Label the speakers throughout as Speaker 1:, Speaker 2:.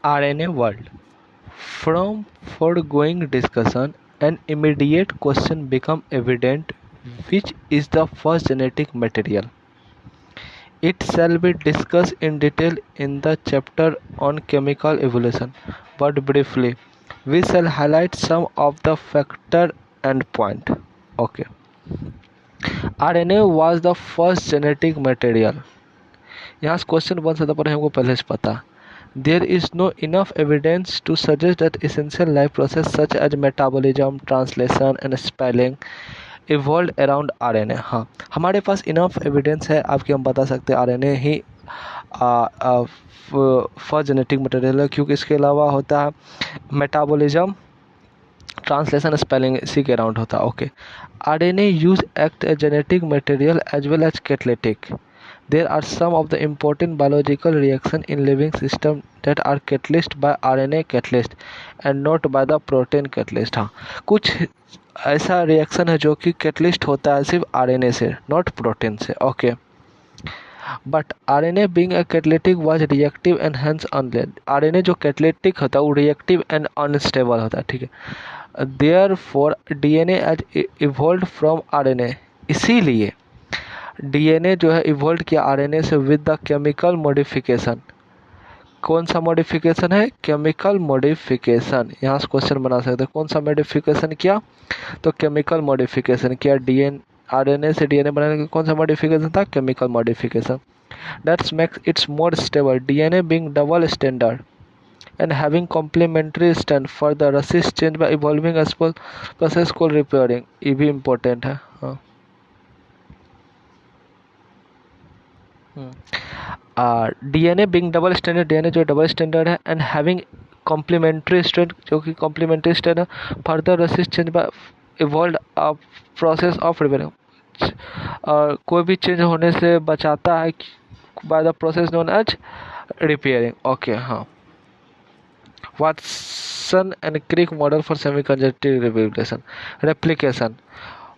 Speaker 1: RNA world. From foregoing discussion, an immediate question becomes evident: which is the first genetic material? It shall be discussed in detail in the chapter on chemical evolution, but briefly, we shall highlight some of the factors and points. Okay. RNA was the first genetic material. यहाँ से question बन सकता पर हमको पहले से पता. There is no enough evidence to suggest that essential life process such as metabolism, translation and spelling evolved around RNA. हाँ, हमारे पास इनफ एविडेंस है आपके, हम बता सकते हैं RNA ही फर्स्ट जेनेटिक मटेरियल है, क्योंकि इसके अलावा होता है मेटाबॉलिज्म, ट्रांसलेशन, स्पेलिंग इसी के अराउंड होता है. Okay. RNA use act a genetic material as well as catalytic. There are some of the important biological reactions in living system that are catalyzed by RNA catalyst and not by the protein catalyst. हाँ, कुछ ऐसा reaction है जो कि catalyst होता है सिर्फ RNA से, नॉट प्रोटीन से. Okay. But RNA being a catalytic was reactive and hence unstable. RNA जो कैटलिटिक होता है वो रिएक्टिव एंड अनस्टेबल होता है. ठीक है. Therefore DNA has evolved from RNA. इसीलिए DNA जो है इवोल्व किया RNA से विद द केमिकल मॉडिफिकेशन. कौन सा मॉडिफिकेशन है? Chemical modification. यहाँ से क्वेश्चन बना सकते हैं. कौन सा मॉडिफिकेशन किया? तो केमिकल मॉडिफिकेशन किया. RNA से DNA बनाने का कौन सा मॉडिफिकेशन था? Chemical modification. That's makes it's more stable. DNA being double standard and having complementary strand further resist change by evolving as process called repairing. ये भी इम्पोर्टेंट है. हाँ. DNA being double standard, DNA जो double standard है and having complementary strength जो कि complementary strength है, further resist change by evolve process of repairing. कोई भी चेंज होने से बचाता है by the process known as repairing. Okay. हाँ. Watson and Crick model for semiconductive replication.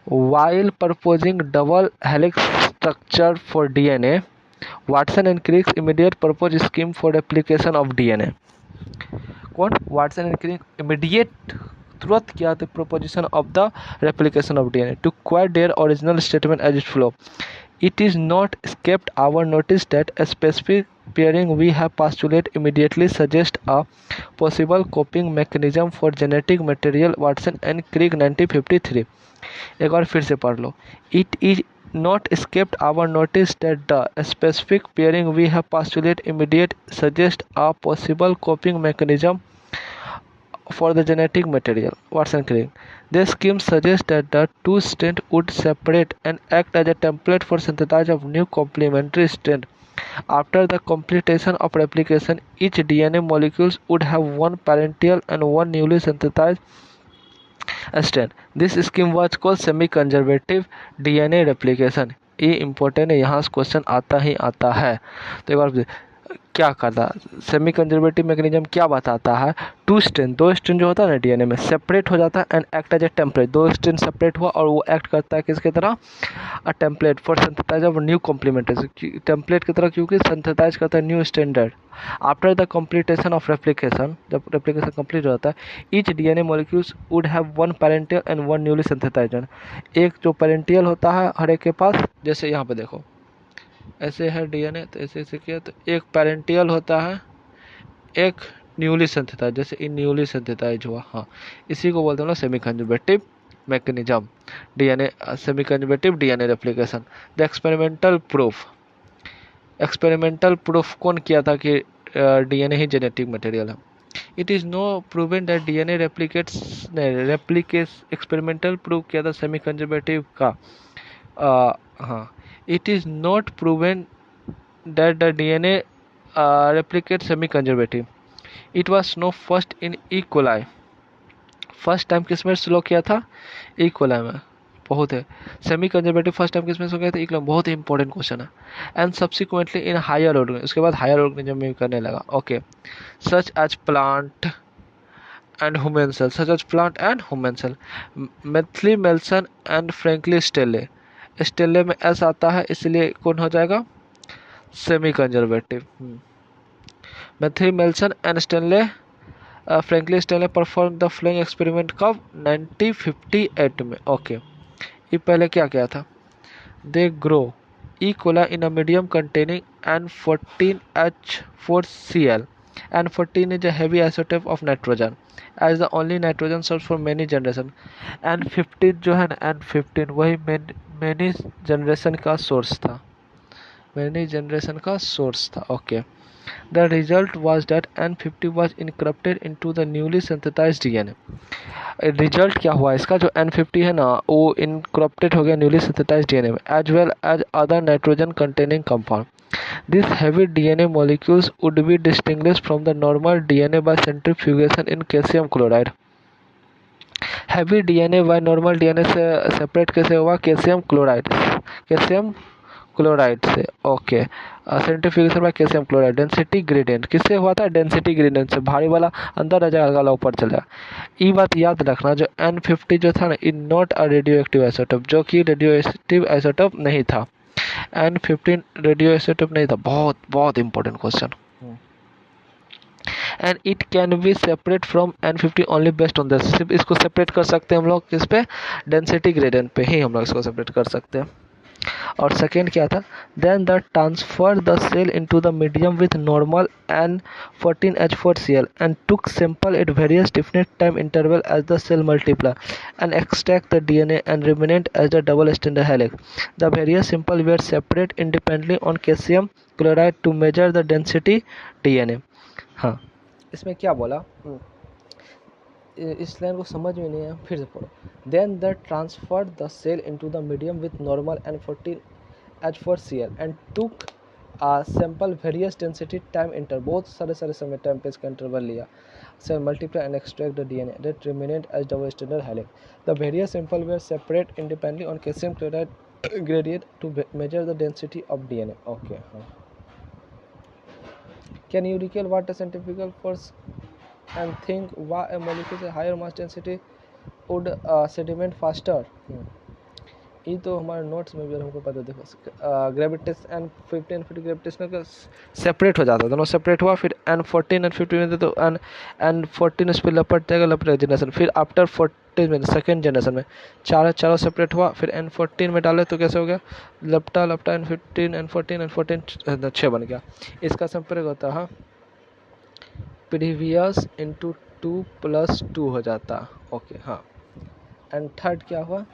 Speaker 1: While proposing double helix structure for DNA, Watson and Crick's immediate proposed scheme for replication of DNA. कौन? Watson and Crick immediate तुरंत किया था proposition of the replication of DNA to quote their original statement as it flow. It is not escaped our notice that a specific pairing we have postulated immediately suggests a possible coping mechanism for genetic material. Watson and Crick 1953. एक बार फिर से पढ़ लो. It is not escaped our notice that the specific pairing we have postulated immediately suggests a possible coping mechanism for the genetic material. Watson Crick. This scheme suggests that the two strands would separate and act as a template for synthesis of new complementary strands. After the completion of replication, each DNA molecule would have one parental and one newly synthesized strand. This scheme was called semi-conservative DNA replication. ये important है, यहाँ से question आता ही आता है. तो एक बार क्या करता है सेमी कंजर्वेटिव मैकेनिज्म, क्या बताता है? दो स्ट्रेन जो होता है ना डीएनए में सेपरेट हो जाता है and act as a template. दो स्ट्रेन सेपरेट हुआ और वो एक्ट करता है किसकी तरह? A template for synthesise of new complementary. Template की तरह क्योंकि सिंथेसाइज करता है new standard. After the completion of replication, जब रेप्लिकेशन कंप्लीट हो जाता है, each DNA molecules would have one parental and one newly synthesised. एक जो पेरेंटियल होता है हर एक के पास, जैसे यहाँ पे देखो ऐसे है डीएनए, तो ऐसे ऐसे किया तो एक पेरेंटियल होता है, एक न्यूली सिंथेसाइज, जैसे इन न्यूली सिंथेसाइज हुआ. हाँ, इसी को बोलते हैं ना semi conservative mechanism, DNA semi conservative DNA replication. The experimental proof कौन किया था कि डीएनए ही जेनेटिक मटेरियल है? It is no proven that DNA replicates. Experimental proof किया था सेमी कंजर्वेटिव का. हाँ, it is not proven that the DNA replicates semi-conservative. It was known first in E. coli. First time किस में slow किया था? E. coli में. बहुत है. सेमी कंजर्वेटिव फर्स्ट टाइम किस में स्लो किया था? E. coli. बहुत ही इंपॉर्टेंट क्वेश्चन है. And subsequently in higher organism, उसके बाद हायर ऑर्गेनिज्म में करने लगा. Okay. Such as plant and human cell, such as plant and human cell. मेथली Meselson and Franklin Stahl. Stahl में एस आता है इसलिए कौन हो जाएगा? Semiconservative. Matthew Meselson and Stanley Franklin Stanley perform the following experiment कब 1958 में। ओके, ये पहले क्या किया था? They grow E. coli in a medium containing N14H4Cl. N14 is a heavy isotope of nitrogen as the only nitrogen source for many generation. N15 जो है ना, N15 वही many generation का source था, many generation का source था। Okay, the result was that N50 was encrypted into the newly synthesized DNA. Result क्या हुआ इसका? जो N50 है ना, वो इनक्रप्टेड हो गया न्यूली सिंथेटाइज्ड डीएनए में, as well as other nitrogen containing compound. This heavy DNA molecules would be distinguished from the normal DNA by centrifugation in calcium chloride. Heavy DNA by normal DNA से separate कैसे हुआ? Calcium chloride से। Okay, centrifugation by calcium chloride. Density gradient किससे हुआ था? Density gradient से। भारी वाला अंदर रह जाएगा, हल्का वाला ऊपर चल जाएगा। ये बात याद रखना, जो N50 जो था ना, is not a radio active isotope, जो कि रेडियो एक्टिव आइसोटोप नहीं था। N15 रेडियो आइसोटोप नहीं था। बहुत बहुत important question. And it can be separate from N50 only based on this. सिर्फ इसको सेपरेट कर सकते हैं हम लोग किस पे? डेंसिटी ग्रेडियंट पे ही हम लोग इसको सेपरेट कर सकते हैं। और सेकेंड क्या था? Then the transfer the cell into the medium with normal N14H4Cl and took sample at various definite time interval as the cell multiply and extract the DNA and remnant as the double stranded helix. The various sample were separate independently on calcium chloride to measure the density DNA. हाँ, इसमें क्या बोला? इस line को समझ में नहीं है, फिर से पढ़ो। Then the transfer the cell into the medium with normal N14H4Cl and took sample various density time interval, बहुत सारे समय टाइम पे इसका इंटरवल लिया, cell multiply and extract the DNA that remained as double stranded helix. The various sample were separate independently on calcium chloride gradient to measure the density of DNA. Okay, हाँ। Can you recall what a scientific force and think why a molecule with higher mass density would sediment faster? ये तो हमारे notes में भी हमको पता। देखो, gravitation N15 फिर ग्रेविटेशनल का सेपरेट हो जाता है, दोनों सेपरेट हुआ, फिर N14 N15 में तो N14 इस पर लपट जाएगा, जनरेशन। फिर आफ्टर 40 में सेकेंड जनरेशन में चारों सेपरेट हुआ, फिर N14 में डाले तो कैसे हो गया? लपटा N14 6 बन गया। इसका सेपरेट होता है प्रीवियस इंटू 2+2 हो जाता। ओके, हाँ। एंड थर्ड क्या हुआ?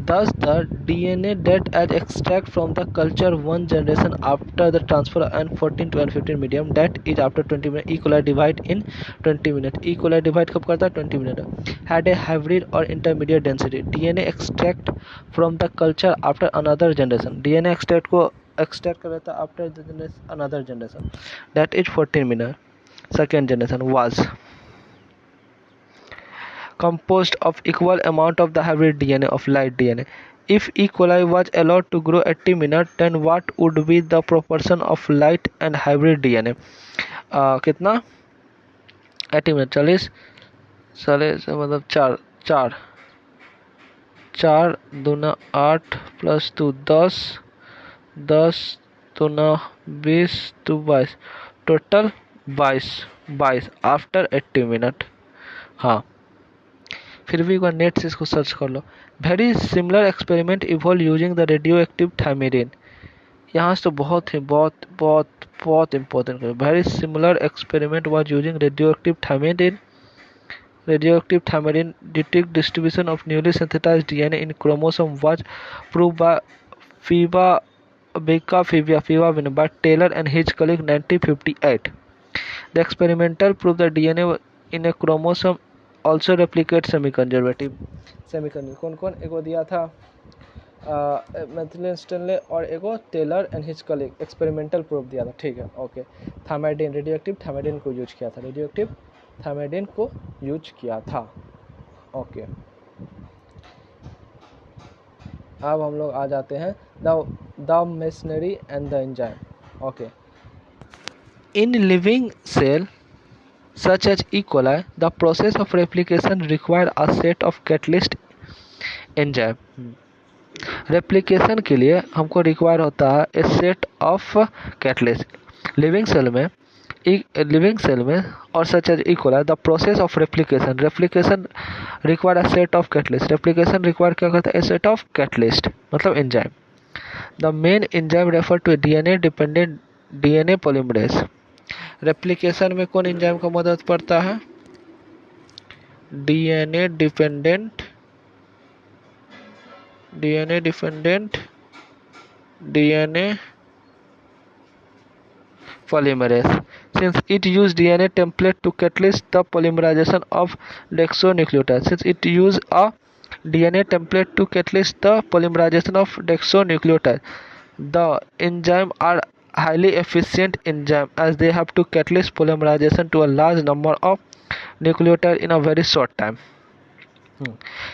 Speaker 1: Thus the DNA that is extracted from the culture one generation after the transfer of N14 to N15 medium, that is after 20 minutes, E. coli divide in 20 minutes. E. coli divide कब करता है? 20 minutes. Had a hybrid or intermediate density. DNA extract from the culture after another generation. DNA extract कर लेता after another generation. That is 14 minutes. Second generation was composed of equal amount of the hybrid DNA of light DNA. If E. coli was allowed to grow 80 minutes, then what would be the proportion of light and hybrid DNA? कितना? 80 minute 40 मतलब 4 दूना 8 + 2 10 दूना 20 तो 22, total 22 after 80 minute. हाँ, फिर भी एक बार net से इसको सर्च कर लो। Very similar experiment evolve using the radioactive thymidine. यहाँ से तो बहुत important. Very similar experiment was using radioactive thymidine detect distribution of newly synthesised DNA in chromosome was prove by फीवा by Taylor and his colleague 1958. The experimental proved that DNA in a chromosome also replicates semi-conservative. कौन एगो दिया था? Matthew Stanley और एगो Taylor and his colleague experimental proof दिया था। ठीक है, okay. Thymidine, radio active thymidine को यूज किया था। ओके, अब हम लोग आ जाते हैं the machinery and the enzyme. Okay, in living cell such as E. coli, the process of replication requires a set of catalyst enzyme. Replication के लिए हमको रिक्वायर होता है a set of catalyst living cell में और such as equal the process of replication require a set of catalyst. Replication require क्या करता है? ए सेट ऑफ कैटलिस्ट मतलब enzyme. The main enzyme refer to DNA dependent DNA polymerase. Replication में कौन enzyme का मदद पड़ता है? DNA dependent DNA polymerase, since it use DNA template to catalyze the polymerization of deoxynucleotides. Since it use a DNA template to catalyze the polymerization of deoxynucleotides, the enzyme are highly efficient enzyme as they have to catalyze polymerization to a large number of nucleotides in a very short time.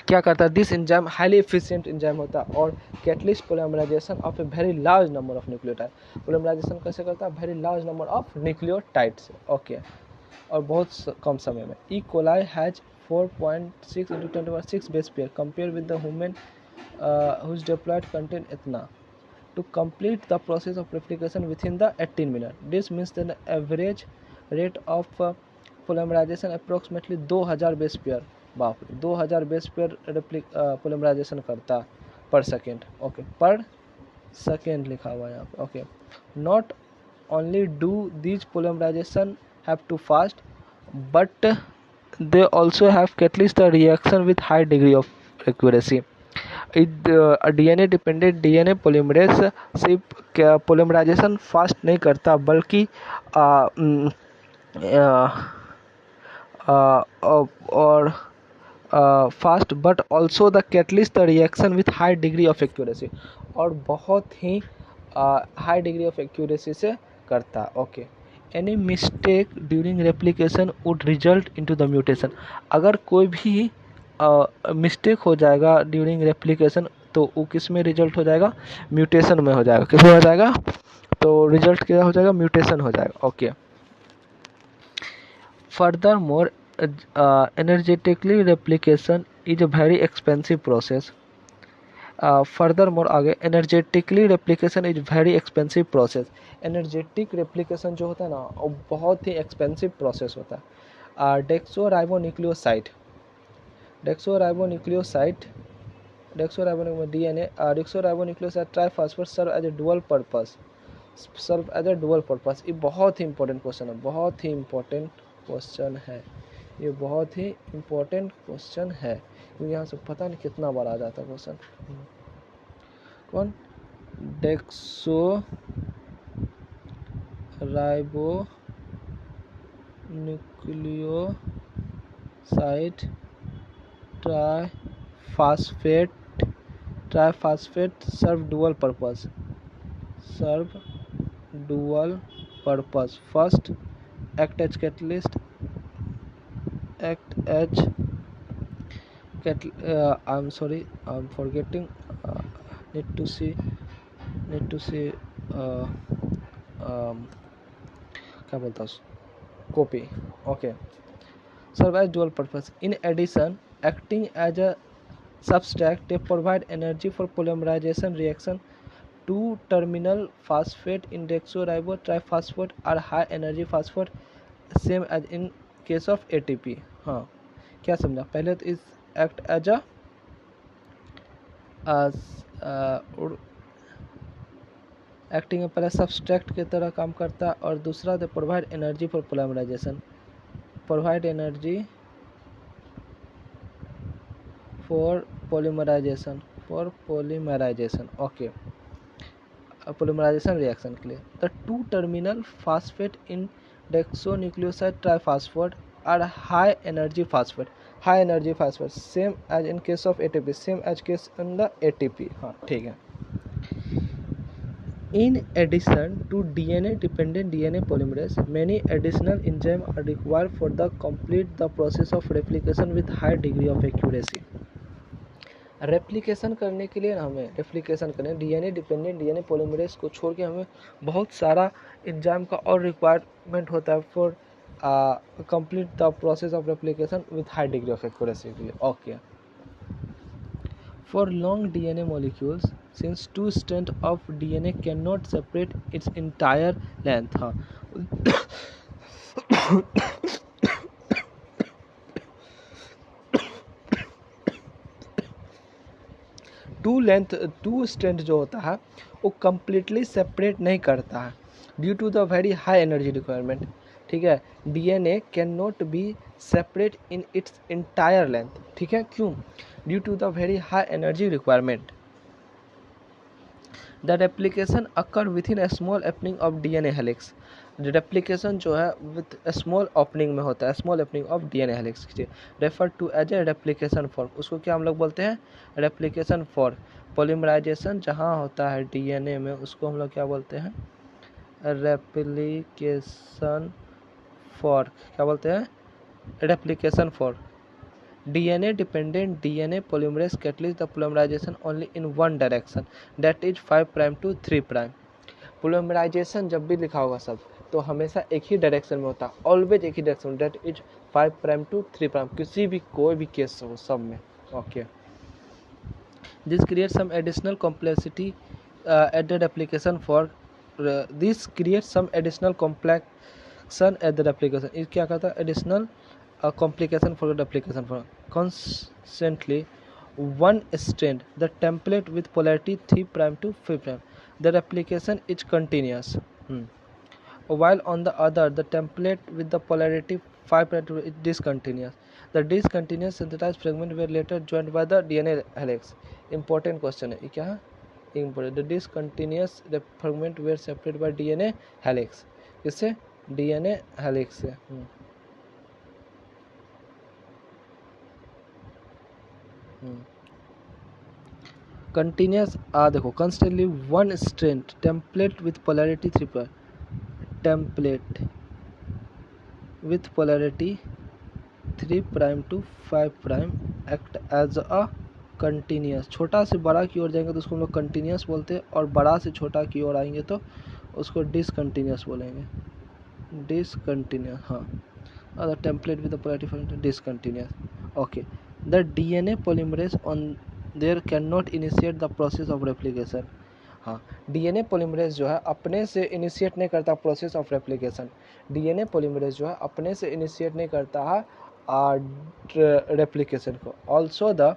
Speaker 1: क्या करता है? This enzyme highly efficient enzyme होता है और catalyst polymerisation of a very large number of nucleotide. Polymerisation कैसे करता है? Very large number of nucleotides. Okay, और बहुत कम समय में। E coli has 4.6 × 10⁻⁶ base pair compare with the human whose diploid content इतना to complete the process of replication within the 18 minutes. This means that the average rate of polymerization approximately 2000 base pair. बाप रे, 2000 base pair polymerisation करता पर second. Okay, पर second लिखा हुआ है यहाँ पे। Okay, not only do these polymerisation have to fast but they also have catalyst the reaction with high degree of accuracy. DNA dependent DNA polymerase सिर्फ polymerisation fast नहीं करता बल्कि और fast but also the catalyst the reaction with high degree of accuracy, और बहुत ही high degree of accuracy से करता। Okay, any mistake during replication would result into the mutation. अगर कोई भी मिस्टेक हो जाएगा ड्यूरिंग रेप्लिकेशन तो वो किस में रिजल्ट हो जाएगा? म्यूटेशन में हो जाएगा। किस में हो जाएगा? तो रिजल्ट क्या हो जाएगा? म्यूटेशन हो जाएगा। Okay, furthermore energetically replication is a very expensive process. Furthermore आगे, energetically replication is very expensive process. Energetic replication जो होता है ना वो बहुत ही एक्सपेंसिव प्रोसेस होता है। Deoxyribonucleoside deoxyribonucleoside triphosphate serve as a dual purpose. ये बहुत ही इंपॉर्टेंट क्वेश्चन है, बहुत ही इंपॉर्टेंट क्वेश्चन है, ये बहुत ही इंपॉर्टेंट क्वेश्चन है क्योंकि यहाँ से पता नहीं कितना बार आ जाता है क्वेश्चन। कौन? Deoxyribonucleoside triphosphate serve dual purpose. First act as catalyst I'm sorry, I'm forgetting, need to see क्या बोलता हूँ, copy. Okay, serve as dual purpose. In addition, acting as a substrate, they provide energy for polymerization reaction. Two terminal phosphate in deoxyribo triphosphate are high energy phosphate, same as in case of ATP। हाँ, क्या समझा? पहले तो इस act as acting में पहले subtract की तरह काम करता है और दूसरा they provide energy for polymerisation. Okay, polymerization reaction के लिए। The two terminal phosphate in deoxynucleoside triphosphate are high energy phosphate, same as in case of ATP, same as case in the ATP। हाँ, ठीक है। In addition to DNA dependent DNA polymerase, many additional enzymes are required for the complete the process of replication with high degree of accuracy। Replication करने के लिए हमें DNA dependent DNA polymerase को छोड़ के हमें बहुत सारा एंजाइम का और रिक्वायरमेंट होता है for complete the process of replication with high degree of accuracy के लिए। Okay, For long DNA molecules, since two strands of DNA cannot separate its entire length, हाँ टू स्ट्रैंड जो होता है वो कम्प्लीटली सेपरेट नहीं करता है due to the very high energy requirement. ठीक है, DNA can not be separate in its entire length. ठीक है, क्यों? Due to the very high energy requirement. The replication occur with in a small opening of DNA helix. Replication जो है with small opening में होता है, small opening of DNA helix refer to as a replication fork. उसको क्या हम लोग बोलते हैं? Replication for. पॉलीमराइजेशन जहाँ होता है डीएनए में उसको हम लोग क्या बोलते हैं? Replication for. क्या बोलते हैं? Replication for. DNA dependent DNA polymerase catalyze the polymerization only in one direction, that is 5 prime to 3 prime। Polymerisation जब भी लिखा होगा सब तो हमेशा एक ही डायरेक्शन में होता है, ऑलवेज एक ही डायरेक्शन, that is 5 prime to 3 prime, किसी भी कोई भी केस हो सब में। Okay, this create some additional complexity at the replication for this create some additional complexion at the replication. ये क्या करता है? Additional complication for the replication for constantly one strand the template with polarity 3 prime to 5 prime, the replication is continuous, while on the other the template with the polarity 5 prime to is discontinuous. The discontinuous synthesized fragment were later joined by the DNA helix। important question है ये, क्या है? important। the discontinuous fragment were separated by DNA helix। इससे DNA helix से continuous देखो constantly one strength template with polarity 3 पर template with polarity 3 prime to 5 prime act as a continuous. छोटा से बड़ा की ओर जाएंगे तो उसको हम लोग कंटिन्यूस बोलते हैं, और बड़ा से छोटा की ओर आएंगे तो उसको डिसकंटिन्यूस बोलेंगे। डिसकंटिन्यूस, हाँ। Other template with the polarity discontinuous. Okay, the DNA polymerase on their can not initiate the process of replication. हाँ, डीएनए पॉलीमरेज जो है अपने से इनिशिएट नहीं करता process of replication. DNA polymerase जो है अपने से इनिशिएट नहीं करता है रेप्लिकेशन को। Also the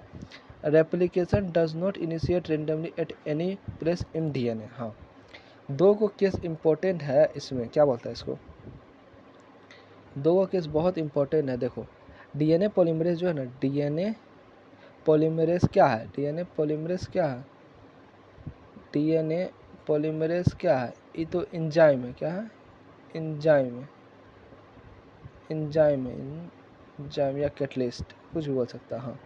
Speaker 1: replication does not initiate randomly at any place in DNA. हाँ, दो को केस इम्पोर्टेंट है इसमें, क्या बोलता है इसको? दो का केस बहुत इम्पोर्टेंट है। देखो, डीएनए पॉलीमरेज जो है ना, डीएनए पॉलीमरेज क्या है? डीएनए पॉलीमरेज क्या है? डीएनए पॉलीमरेज क्या है? ये तो एंजाइम है। क्या है? एंजाइम है। एंजाइम है, एंजाइम या कैटलिस्ट, कुछ भी बोल सकता है। हाँ,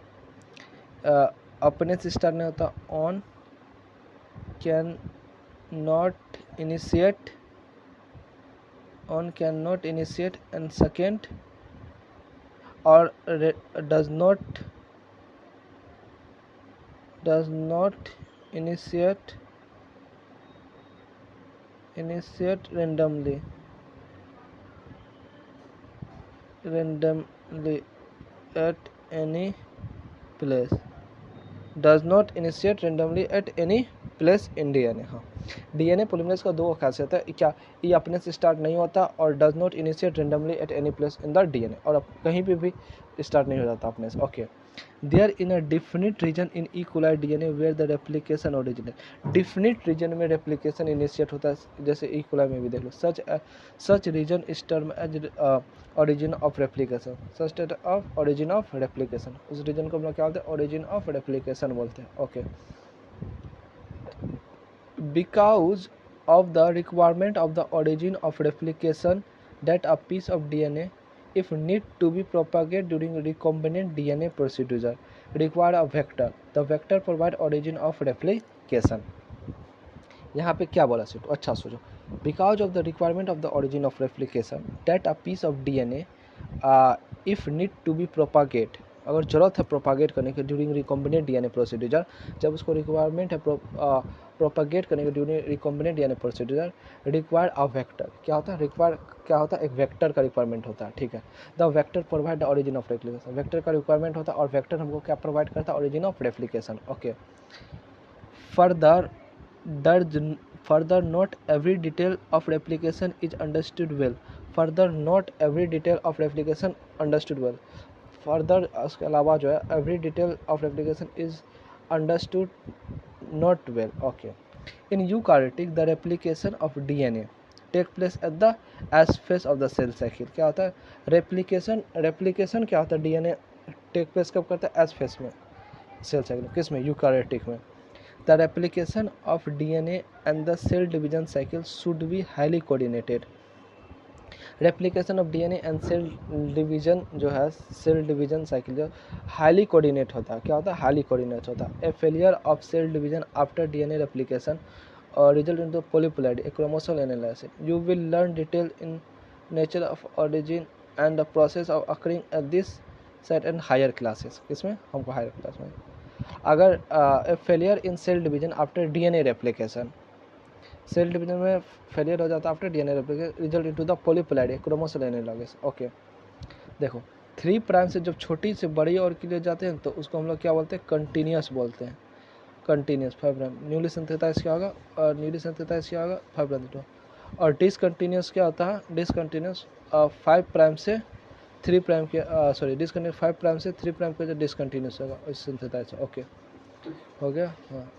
Speaker 1: अपने से स्टार्ट नहीं होता। On can not initiate, on can not initiate, and second और does not initiate randomly at any place, does not initiate randomly at any place in DNA। हाँ, डीएनए पॉलीमरेज का दो खासियत है। क्या? ये अपने से स्टार्ट नहीं होता और does not initiate randomly at any place in the DNA, और अब कहीं भी स्टार्ट नहीं हो जाता अपने से। Okay, there in a definite region in E coli DNA where the replication originate. Definite region में रेप्लिकेशन इनिशिएट होता है, जैसे ई कोलाई में भी देख लो। Such region is term as origin of replication. Such of origin of replication, उस region को हम लोग क्या बोलते हैं? ओरिजिन ऑफ रेप्लिकेशन बोलते हैं। Okay, because of the requirement of the origin of replication that a piece of DNA, if need to be propagated during recombinant DNA procedure, require a vector, the vector provide origin of replication। यहाँ पे क्या बोला? Seat अच्छा सोचो। Because of the requirement of the origin of replication that a piece of DNA if need to be propagate, अगर ज़रूरत है propagate करने की ड्यूरिंग रिकॉम्बिनेंट डीएनए प्रोसीड्यूर, जब उसको रिक्वायरमेंट है प्रोपागेट करने की during recombinant DNA procedure, require a vector. क्या होता है रिक्वायर, क्या होता है, एक वेक्टर का रिक्वायरमेंट होता है, ठीक है। The vector provide the origin of replication, vector का रिक्वायरमेंट होता है और वेक्टर हमको क्या प्रोवाइड करता है, origin of replication. Okay, further further not every detail of replication is understood well, further not every detail of replication understood well, further उसके अलावा जो है every detail of replication is understood not well। okay, in eukaryotic the replication of DNA take place at the S phase of the cell cycle। क्या होता है replication क्या होता है, डीएनए टेक प्लेस कब करता है, एस फेस में, सेल साइकिल, किस में, यूकारियोटिक में। The replication of DNA and the cell division cycle should be highly coordinated। Replication of DNA and cell division जो है, सेल डिवीजन साइकिल जो हाईली कोऑर्डिनेट होता है। क्या होता है, हाईली कोऑर्डिनेट होता है। A failure of cell division after DNA replication result into polyploidy, a chromosome analysis। You will learn detail in nature of origin and the process of occurring at this site and higher classes। किसमें, हमको higher class में। अगर failure in cell division after DNA replication, cell division में failure हो जाता है after DNA replication, result into the polyploidy chromosome analogous. Okay, देखो 3 prime से जब छोटी से बड़ी और के लिए जाते हैं तो उसको हम लोग क्या बोलते हैं, कंटिन्यूस बोलते हैं, कंटिन्यूस 5 प्राइम। न्यूली सिंथेसाइज क्या होगा, और न्यूली सिंथेसाइज क्या होगा, 5 प्राइम 2। और डिसकंटिन्यूस क्या होता है, डिसकंटिन्यूस 5 प्राइम से 3 प्राइम के, सॉरी डिसकंटिन्यूस 5 प्राइम से 3 प्राइम का जो डिसकंटिन्यूस होगा उस सिंथेसाइज। ओके, हो गया, हाँ।